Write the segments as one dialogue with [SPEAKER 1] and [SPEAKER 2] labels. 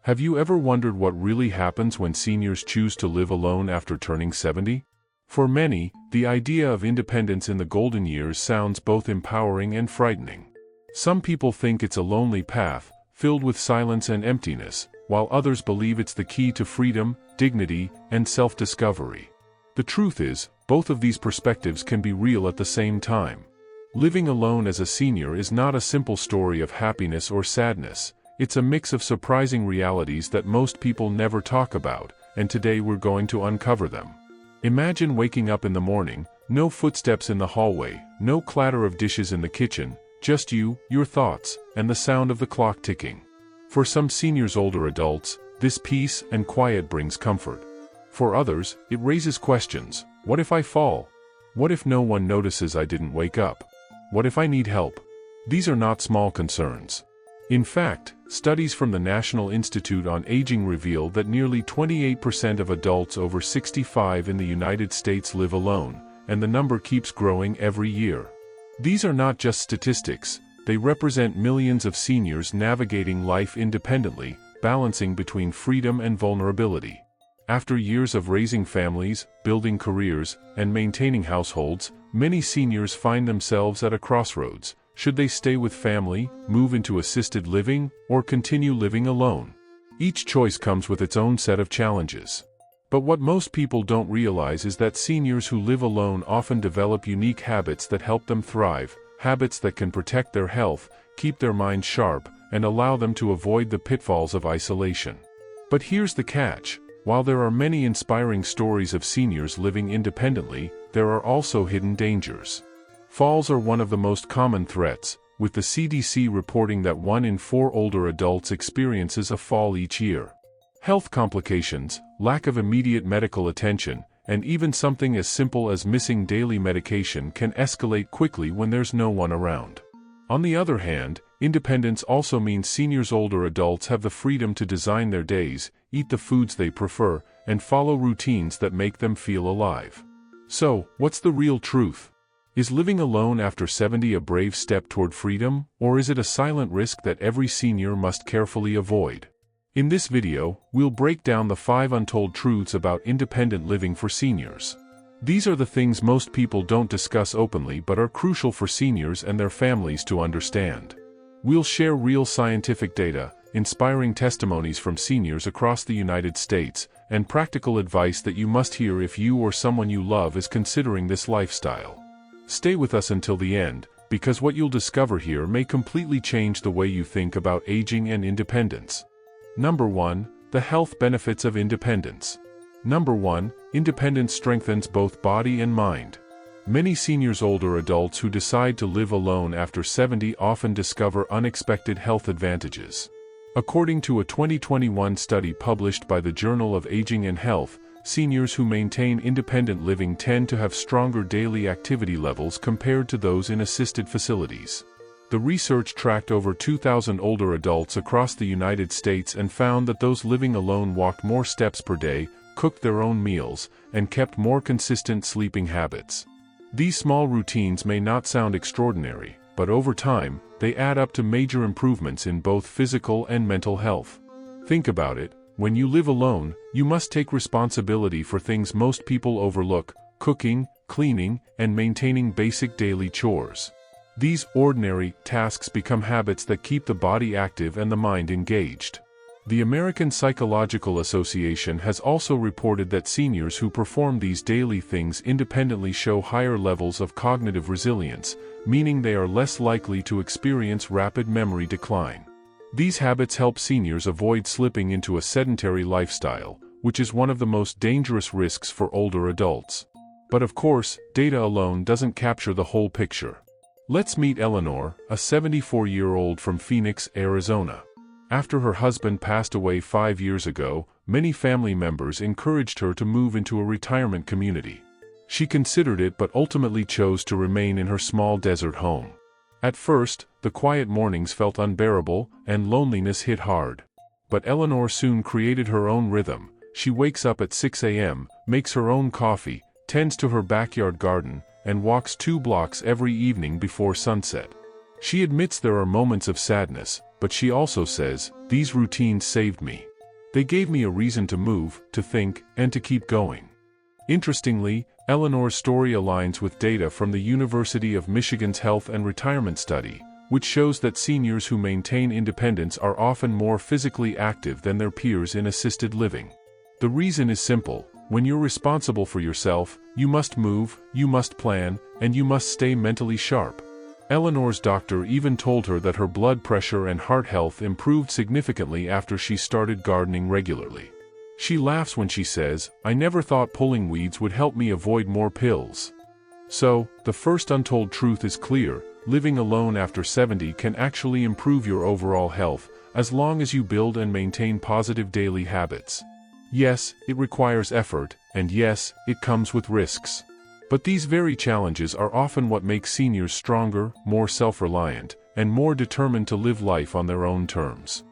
[SPEAKER 1] Have you ever wondered what really happens when seniors choose to live alone after turning 70? For many, the idea of independence in the golden years sounds both empowering and frightening. Some people think it's a lonely path, filled with silence and emptiness, while others believe it's the key to freedom, dignity, and self-discovery. The truth is, both of these perspectives can be real at the same time. Living alone as a senior is not a simple story of happiness or sadness. It's a mix of surprising realities that most people never talk about, and today we're going to uncover them. Imagine waking up in the morning, no footsteps in the hallway, no clatter of dishes in the kitchen, just you, your thoughts, and the sound of the clock ticking. For some seniors, older adults, this peace and quiet brings comfort. For others, it raises questions. What if I fall? What if no one notices I didn't wake up? What if I need help? These are not small concerns. In fact, studies from the National Institute on Aging reveal that nearly 28% of adults over 65 in the United States live alone, and the number keeps growing every year. These are not just statistics, they represent millions of seniors navigating life independently, balancing between freedom and vulnerability. After years of raising families, building careers, and maintaining households, many seniors find themselves at a crossroads. Should they stay with family, move into assisted living, or continue living alone? Each choice comes with its own set of challenges. But what most people don't realize is that seniors who live alone often develop unique habits that help them thrive, habits that can protect their health, keep their minds sharp, and allow them to avoid the pitfalls of isolation. But here's the catch. While there are many inspiring stories of seniors living independently, there are also hidden dangers. Falls are one of the most common threats, with the CDC reporting that 1 in 4 older adults experiences a fall each year. Health complications, lack of immediate medical attention, and even something as simple as missing daily medication can escalate quickly when there's no one around. On the other hand, independence also means seniors, older adults have the freedom to design their days, eat the foods they prefer, and follow routines that make them feel alive. So, what's the real truth? Is living alone after 70 a brave step toward freedom, or is it a silent risk that every senior must carefully avoid? In this video, we'll break down the 5 untold truths about independent living for seniors. These are the things most people don't discuss openly but are crucial for seniors and their families to understand. We'll share real scientific data, inspiring testimonies from seniors across the United States, and practical advice that you must hear if you or someone you love is considering this lifestyle. Stay with us until the end, because what you'll discover here may completely change the way you think about aging and independence. Number 1. The health benefits of independence. Number 1. Independence strengthens both body and mind. Many seniors, older adults who decide to live alone after 70 often discover unexpected health advantages. According to a 2021 study published by the Journal of Aging and Health, seniors who maintain independent living tend to have stronger daily activity levels compared to those in assisted facilities. The research tracked over 2,000 older adults across the United States and found that those living alone walked more steps per day, cooked their own meals, and kept more consistent sleeping habits. These small routines may not sound extraordinary, but over time, they add up to major improvements in both physical and mental health. Think about it. When you live alone, you must take responsibility for things most people overlook: cooking, cleaning, and maintaining basic daily chores. These ordinary tasks become habits that keep the body active and the mind engaged. The American Psychological Association has also reported that seniors who perform these daily things independently show higher levels of cognitive resilience, meaning they are less likely to experience rapid memory decline. These habits help seniors avoid slipping into a sedentary lifestyle, which is one of the most dangerous risks for older adults. But of course, data alone doesn't capture the whole picture. Let's meet Eleanor, a 74-year-old from Phoenix, Arizona. After her husband passed away 5 years ago, many family members encouraged her to move into a retirement community. She considered it but ultimately chose to remain in her small desert home. At first, the quiet mornings felt unbearable, and loneliness hit hard. But Eleanor soon created her own rhythm. She wakes up at 6 a.m., makes her own coffee, tends to her backyard garden, and walks 2 blocks every evening before sunset. She admits there are moments of sadness, but she also says, "These routines saved me." They gave me a reason to move, to think, and to keep going. Interestingly, Eleanor's story aligns with data from the University of Michigan's Health and Retirement Study, which shows that seniors who maintain independence are often more physically active than their peers in assisted living. The reason is simple: when you're responsible for yourself, you must move, you must plan, and you must stay mentally sharp. Eleanor's doctor even told her that her blood pressure and heart health improved significantly after she started gardening regularly. She laughs when she says, "I never thought pulling weeds would help me avoid more pills." So, the first untold truth is clear: living alone after 70 can actually improve your overall health, as long as you build and maintain positive daily habits. Yes, it requires effort, and yes, it comes with risks. But these very challenges are often what make seniors stronger, more self-reliant, and more determined to live life on their own terms.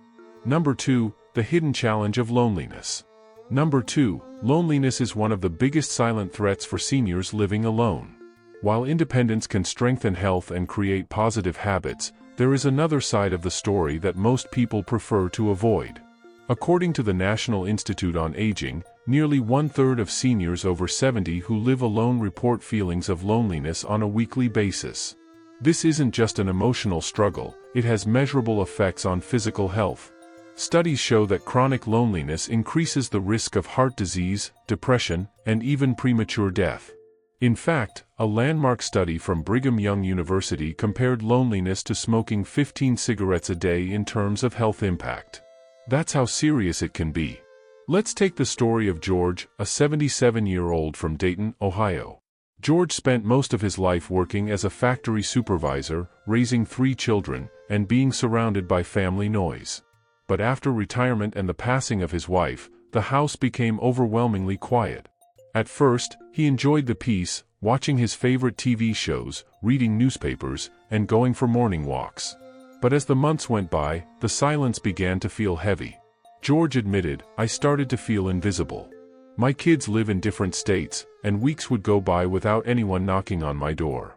[SPEAKER 1] Number 2, the hidden challenge of loneliness. Number 2, loneliness is one of the biggest silent threats for seniors living alone. While independence can strengthen health and create positive habits, there is another side of the story that most people prefer to avoid. According to the National Institute on Aging, nearly 1/3 of seniors over 70 who live alone report feelings of loneliness on a weekly basis. This isn't just an emotional struggle, it has measurable effects on physical health. Studies show that chronic loneliness increases the risk of heart disease, depression, and even premature death. In fact, a landmark study from Brigham Young University compared loneliness to smoking 15 cigarettes a day in terms of health impact. That's how serious it can be. Let's take the story of George, a 77-year-old from Dayton, Ohio. George spent most of his life working as a factory supervisor, raising 3 children, and being surrounded by family noise. But after retirement and the passing of his wife, the house became overwhelmingly quiet. At first, he enjoyed the peace, watching his favorite TV shows, reading newspapers, and going for morning walks. But as the months went by, the silence began to feel heavy. George admitted, "I started to feel invisible. My kids live in different states, and weeks would go by without anyone knocking on my door."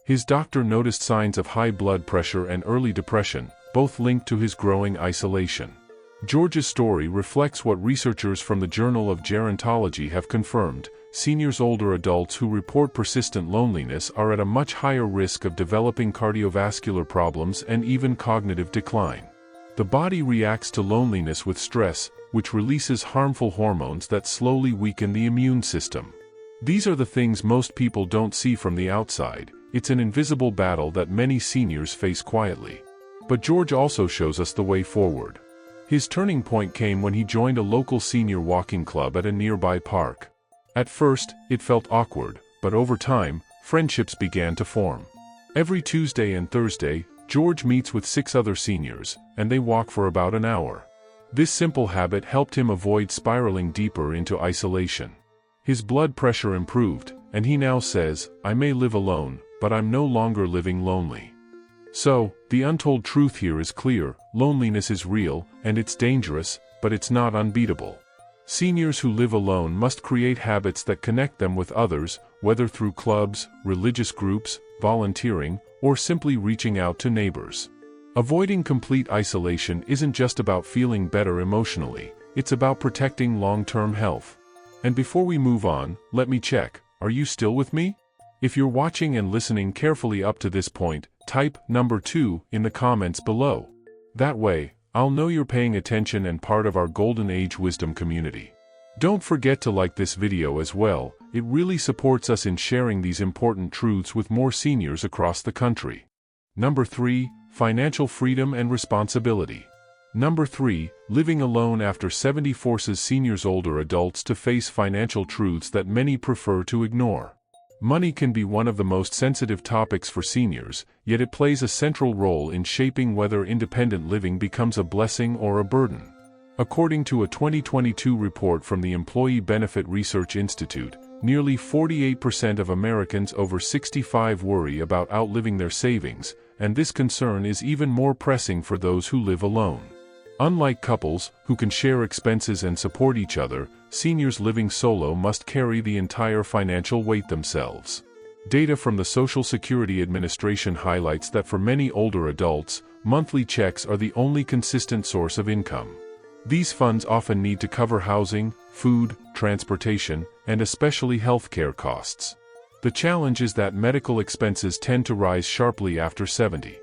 [SPEAKER 1] His doctor noticed signs of high blood pressure and early depression, both linked to his growing isolation. George's story reflects what researchers from the Journal of Gerontology have confirmed: seniors, older adults who report persistent loneliness are at a much higher risk of developing cardiovascular problems and even cognitive decline. The body reacts to loneliness with stress, which releases harmful hormones that slowly weaken the immune system. These are the things most people don't see from the outside. It's an invisible battle that many seniors face quietly. But George also shows us the way forward. His turning point came when he joined a local senior walking club at a nearby park. At first, it felt awkward, but over time, friendships began to form. Every Tuesday and Thursday, George meets with 6 other seniors, and they walk for about an hour. This simple habit helped him avoid spiraling deeper into isolation. His blood pressure improved, and he now says, "I may live alone, but I'm no longer living lonely." So, the untold truth here is clear: loneliness is real, and it's dangerous, but it's not unbeatable. Seniors who live alone must create habits that connect them with others, whether through clubs, religious groups, volunteering, or simply reaching out to neighbors. Avoiding complete isolation isn't just about feeling better emotionally, it's about protecting long-term health. And before we move on, let me check: are you still with me? If you're watching and listening carefully up to this point, type number 2 in the comments below. That way, I'll know you're paying attention and part of our Golden Age Wisdom community. Don't forget to like this video as well, it really supports us in sharing these important truths with more seniors across the country. Number 3, financial freedom and responsibility. Number 3, living alone after 70 forces seniors, older adults, to face financial truths that many prefer to ignore. Money can be one of the most sensitive topics for seniors, yet it plays a central role in shaping whether independent living becomes a blessing or a burden. According to a 2022 report from the Employee Benefit Research Institute, nearly 48% of Americans over 65 worry about outliving their savings, and this concern is even more pressing for those who live alone. Unlike couples, who can share expenses and support each other, seniors living solo must carry the entire financial weight themselves. Data from the Social Security Administration highlights that for many older adults, monthly checks are the only consistent source of income. These funds often need to cover housing, food, transportation, and especially healthcare costs. The challenge is that medical expenses tend to rise sharply after 70.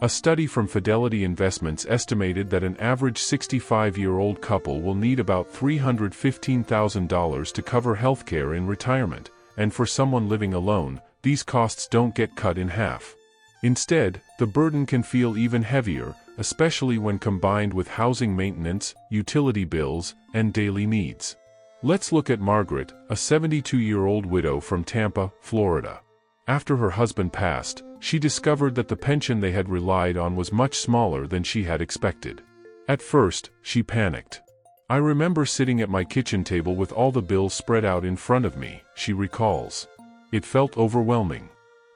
[SPEAKER 1] A study from Fidelity Investments estimated that an average 65-year-old couple will need about $315,000 to cover healthcare in retirement, and for someone living alone, these costs don't get cut in half. Instead, the burden can feel even heavier, especially when combined with housing maintenance, utility bills, and daily needs. Let's look at Margaret, a 72-year-old widow from Tampa, Florida. After her husband passed, she discovered that the pension they had relied on was much smaller than she had expected. At first, she panicked. "I remember sitting at my kitchen table with all the bills spread out in front of me," she recalls. "It felt overwhelming.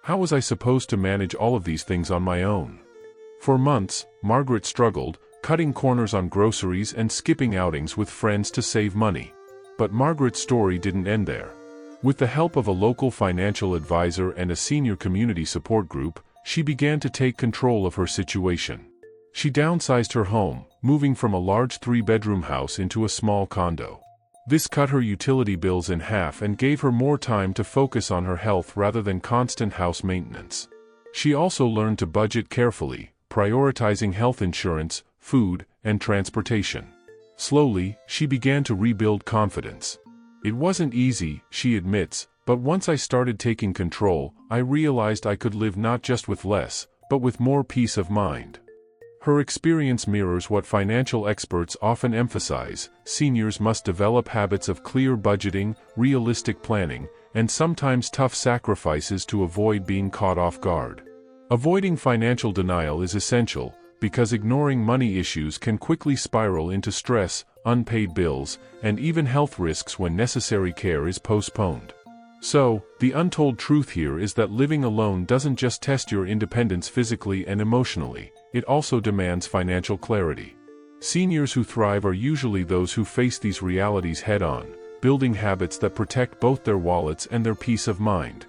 [SPEAKER 1] How was I supposed to manage all of these things on my own?" For months, Margaret struggled, cutting corners on groceries and skipping outings with friends to save money. But Margaret's story didn't end there. With the help of a local financial advisor and a senior community support group, she began to take control of her situation. She downsized her home, moving from a large 3-bedroom house into a small condo. This cut her utility bills in half and gave her more time to focus on her health rather than constant house maintenance. She also learned to budget carefully, prioritizing health insurance, food, and transportation. Slowly, she began to rebuild confidence. "It wasn't easy," she admits, "but once I started taking control, I realized I could live not just with less, but with more peace of mind." Her experience mirrors what financial experts often emphasize: seniors must develop habits of clear budgeting, realistic planning, and sometimes tough sacrifices to avoid being caught off guard. Avoiding financial denial is essential, because ignoring money issues can quickly spiral into stress, unpaid bills, and even health risks when necessary care is postponed. So, the untold truth here is that living alone doesn't just test your independence physically and emotionally, it also demands financial clarity. Seniors who thrive are usually those who face these realities head-on, building habits that protect both their wallets and their peace of mind.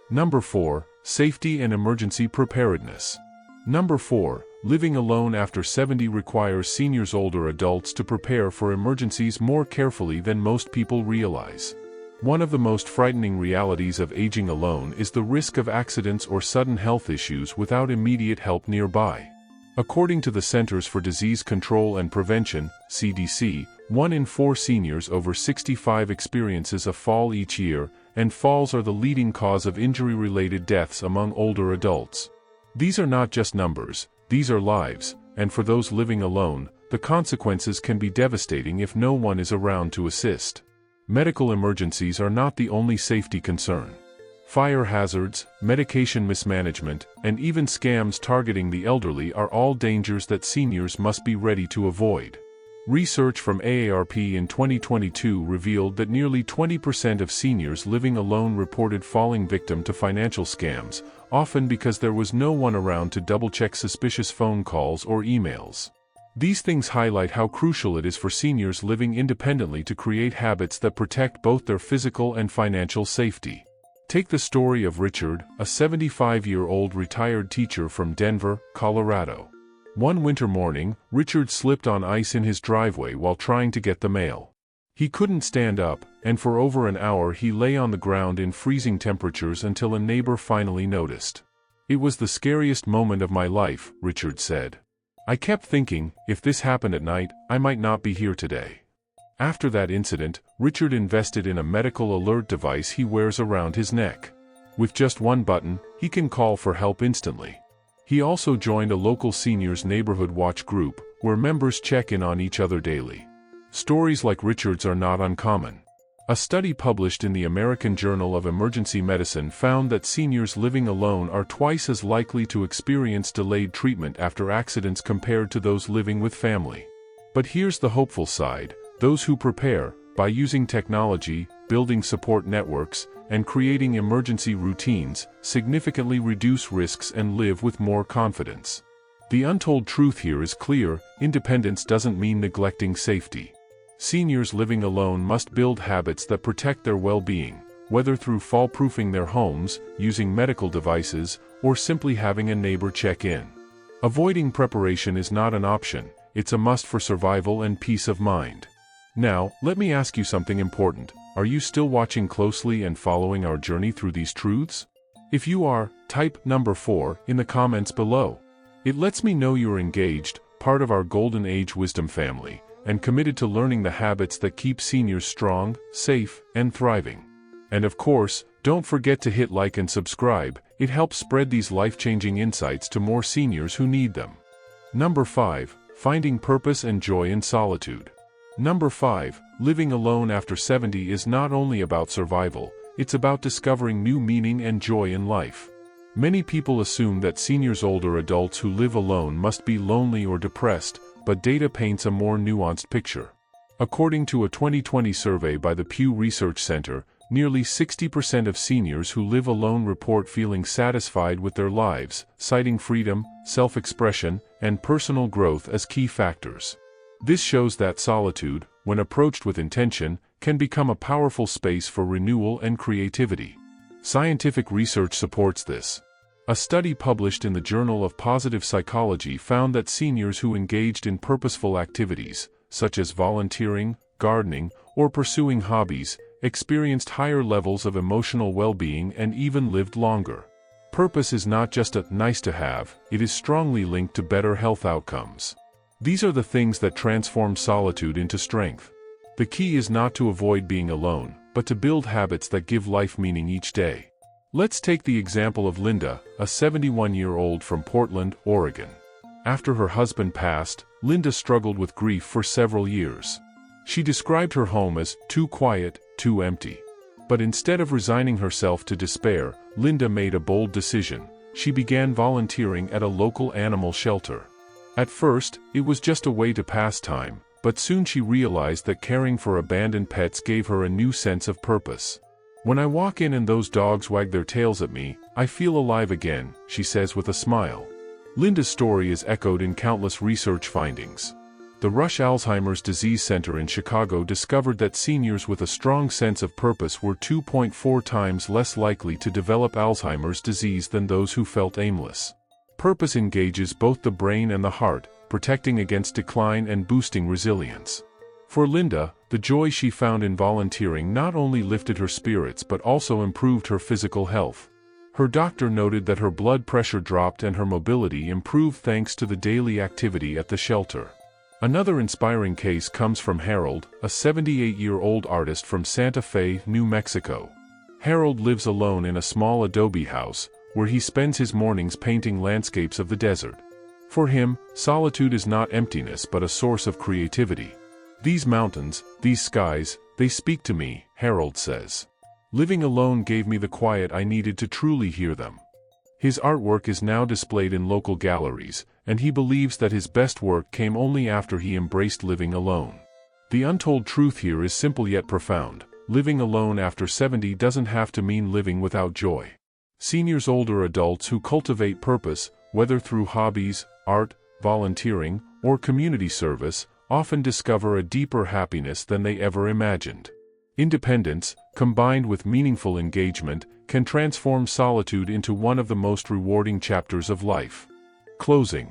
[SPEAKER 1] Number 4. Safety and emergency preparedness. Number 4. Living alone after 70 requires seniors, older adults, to prepare for emergencies more carefully than most people realize. One of the most frightening realities of aging alone is the risk of accidents or sudden health issues without immediate help nearby. According to the Centers for Disease Control and Prevention, CDC, 1 in 4 seniors over 65 experiences a fall each year, and falls are the leading cause of injury-related deaths among older adults. These are not just numbers, these are lives, and for those living alone, the consequences can be devastating if no one is around to assist. Medical emergencies are not the only safety concern. Fire hazards, medication mismanagement, and even scams targeting the elderly are all dangers that seniors must be ready to avoid. Research from AARP in 2022 revealed that nearly 20% of seniors living alone reported falling victim to financial scams, often because there was no one around to double-check suspicious phone calls or emails. These things highlight how crucial it is for seniors living independently to create habits that protect both their physical and financial safety. Take the story of Richard, a 75-year-old retired teacher from Denver, Colorado. One winter morning, Richard slipped on ice in his driveway while trying to get the mail. He couldn't stand up, and for over an hour he lay on the ground in freezing temperatures until a neighbor finally noticed. "It was the scariest moment of my life," Richard said. "I kept thinking, if this happened at night, I might not be here today." After that incident, Richard invested in a medical alert device he wears around his neck. With just one button, he can call for help instantly. He also joined a local seniors neighborhood watch group, where members check in on each other daily. Stories like Richard's are not uncommon. A study published in the American Journal of Emergency Medicine found that seniors living alone are twice as likely to experience delayed treatment after accidents compared to those living with family. But here's the hopeful side: those who prepare, by using technology, building support networks, and creating emergency routines, significantly reduce risks and live with more confidence. The untold truth here is clear: independence doesn't mean neglecting safety. Seniors living alone must build habits that protect their well-being, whether through fall-proofing their homes, using medical devices, or simply having a neighbor check in. Avoiding preparation is not an option, it's a must for survival and peace of mind. Now, let me ask you something important. Are you still watching closely and following our journey through these truths? If you are, type number 4 in the comments below. It lets me know you're engaged, part of our Golden Age Wisdom family, and committed to learning the habits that keep seniors strong, safe, and thriving. And of course, don't forget to hit like and subscribe. It helps spread these life-changing insights to more seniors who need them. Number 5. Finding purpose and joy in solitude. Number 5. Living alone after 70 is not only about survival, it's about discovering new meaning and joy in life. Many people assume that seniors, older adults who live alone, must be lonely or depressed, but data paints a more nuanced picture. According to a 2020 survey by the Pew Research Center, nearly 60% of seniors who live alone report feeling satisfied with their lives, citing freedom, self-expression, and personal growth as key factors. This shows that solitude, when approached with intention, can become a powerful space for renewal and creativity. Scientific research supports this. A study published in the Journal of Positive Psychology found that seniors who engaged in purposeful activities, such as volunteering, gardening, or pursuing hobbies, experienced higher levels of emotional well-being and even lived longer. Purpose is not just a nice-to-have, it is strongly linked to better health outcomes. These are the things that transform solitude into strength. The key is not to avoid being alone, but to build habits that give life meaning each day. Let's take the example of Linda, a 71-year-old from Portland, Oregon. After her husband passed, Linda struggled with grief for several years. She described her home as too quiet, too empty. But instead of resigning herself to despair, Linda made a bold decision. She began volunteering at a local animal shelter. At first, it was just a way to pass time, but soon she realized that caring for abandoned pets gave her a new sense of purpose. "When I walk in and those dogs wag their tails at me, I feel alive again," she says with a smile. Linda's story is echoed in countless research findings. The Rush Alzheimer's Disease Center in Chicago discovered that seniors with a strong sense of purpose were 2.4 times less likely to develop Alzheimer's disease than those who felt aimless. Purpose engages both the brain and the heart, protecting against decline and boosting resilience. For Linda, the joy she found in volunteering not only lifted her spirits but also improved her physical health. Her doctor noted that her blood pressure dropped and her mobility improved thanks to the daily activity at the shelter. Another inspiring case comes from Harold, a 78-year-old artist from Santa Fe, New Mexico. Harold lives alone in a small adobe house, where he spends his mornings painting landscapes of the desert. For him, solitude is not emptiness but a source of creativity. "These mountains, these skies, they speak to me," Harold says. "Living alone gave me the quiet I needed to truly hear them." His artwork is now displayed in local galleries, and he believes that his best work came only after he embraced living alone. The untold truth here is simple yet profound. Living alone after 70 doesn't have to mean living without joy. Seniors, older adults who cultivate purpose, whether through hobbies, art, volunteering, or community service, often discover a deeper happiness than they ever imagined. Independence, combined with meaningful engagement, can transform solitude into one of the most rewarding chapters of life. Closing.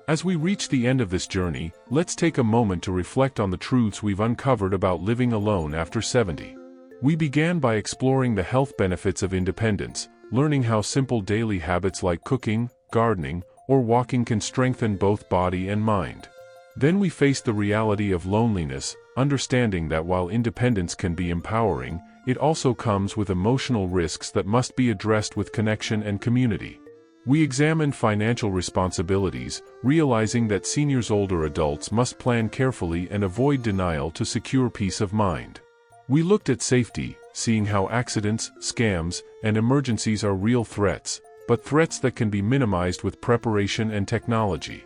[SPEAKER 1] As we reach the end of this journey, let's take a moment to reflect on the truths we've uncovered about living alone after 70. We began by exploring the health benefits of independence, learning how simple daily habits like cooking, gardening, or walking can strengthen both body and mind. Then we faced the reality of loneliness, understanding that while independence can be empowering, it also comes with emotional risks that must be addressed with connection and community. We examined financial responsibilities, realizing that seniors, older adults must plan carefully and avoid denial to secure peace of mind. We looked at safety, seeing how accidents, scams, and emergencies are real threats, but threats that can be minimized with preparation and technology.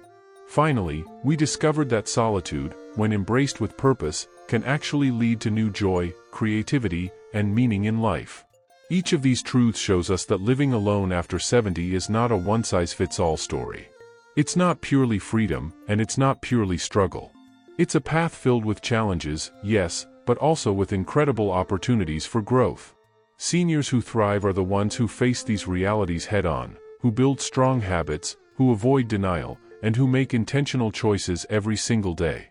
[SPEAKER 1] Finally, we discovered that solitude, when embraced with purpose, can actually lead to new joy, creativity, and meaning in life. Each of these truths shows us that living alone after 70 is not a one-size-fits-all story. It's not purely freedom, and it's not purely struggle. It's a path filled with challenges, yes, but also with incredible opportunities for growth. Seniors who thrive are the ones who face these realities head-on, who build strong habits, who avoid denial, and who make intentional choices every single day.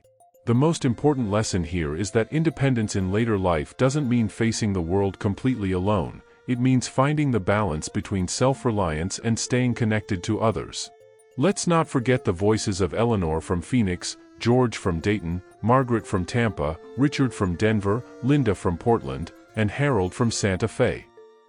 [SPEAKER 1] The most important lesson here is that independence in later life doesn't mean facing the world completely alone. It means finding the balance between self-reliance and staying connected to others. Let's not forget the voices of Eleanor from Phoenix, George from Dayton, Margaret from Tampa, Richard from Denver, Linda from Portland, and Harold from Santa Fe.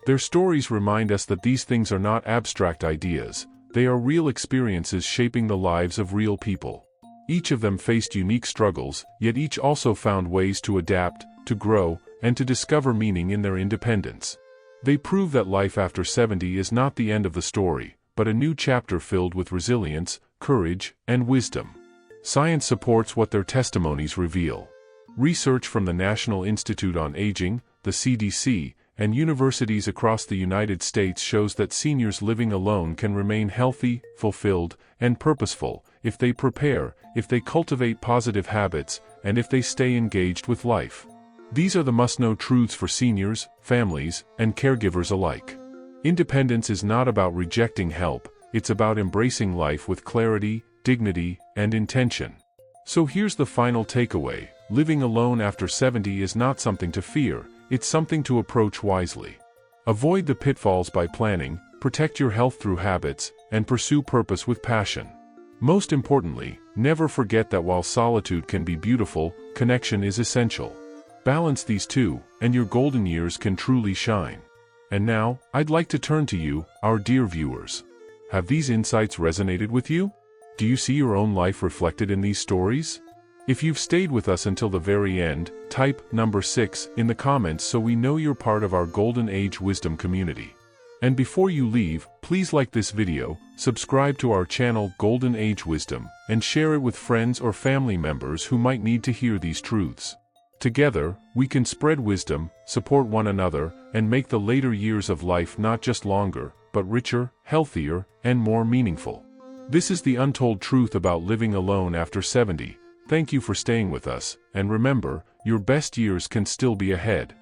[SPEAKER 1] Their stories remind us that these things are not abstract ideas, they are real experiences shaping the lives of real people. Each of them faced unique struggles, yet each also found ways to adapt, to grow, and to discover meaning in their independence. They prove that life after 70 is not the end of the story, but a new chapter filled with resilience, courage, and wisdom. Science supports what their testimonies reveal. Research from the National Institute on Aging, the CDC, and universities across the United States shows that seniors living alone can remain healthy, fulfilled, and purposeful if they prepare, if they cultivate positive habits, and if they stay engaged with life. These are the must-know truths for seniors, families, and caregivers alike. Independence is not about rejecting help, it's about embracing life with clarity, dignity, and intention. So here's the final takeaway: living alone after 70 is not something to fear, it's something to approach wisely. Avoid the pitfalls by planning, protect your health through habits, and pursue purpose with passion. Most importantly, never forget that while solitude can be beautiful, connection is essential. Balance these two, and your golden years can truly shine. And now, I'd like to turn to you, our dear viewers. Have these insights resonated with you? Do you see your own life reflected in these stories? If you've stayed with us until the very end, type number 6 in the comments so we know you're part of our Golden Age Wisdom community. And before you leave, please like this video, subscribe to our channel Golden Age Wisdom, and share it with friends or family members who might need to hear these truths. Together, we can spread wisdom, support one another, and make the later years of life not just longer, but richer, healthier, and more meaningful. This is the untold truth about living alone after 70. Thank you for staying with us, and remember, your best years can still be ahead.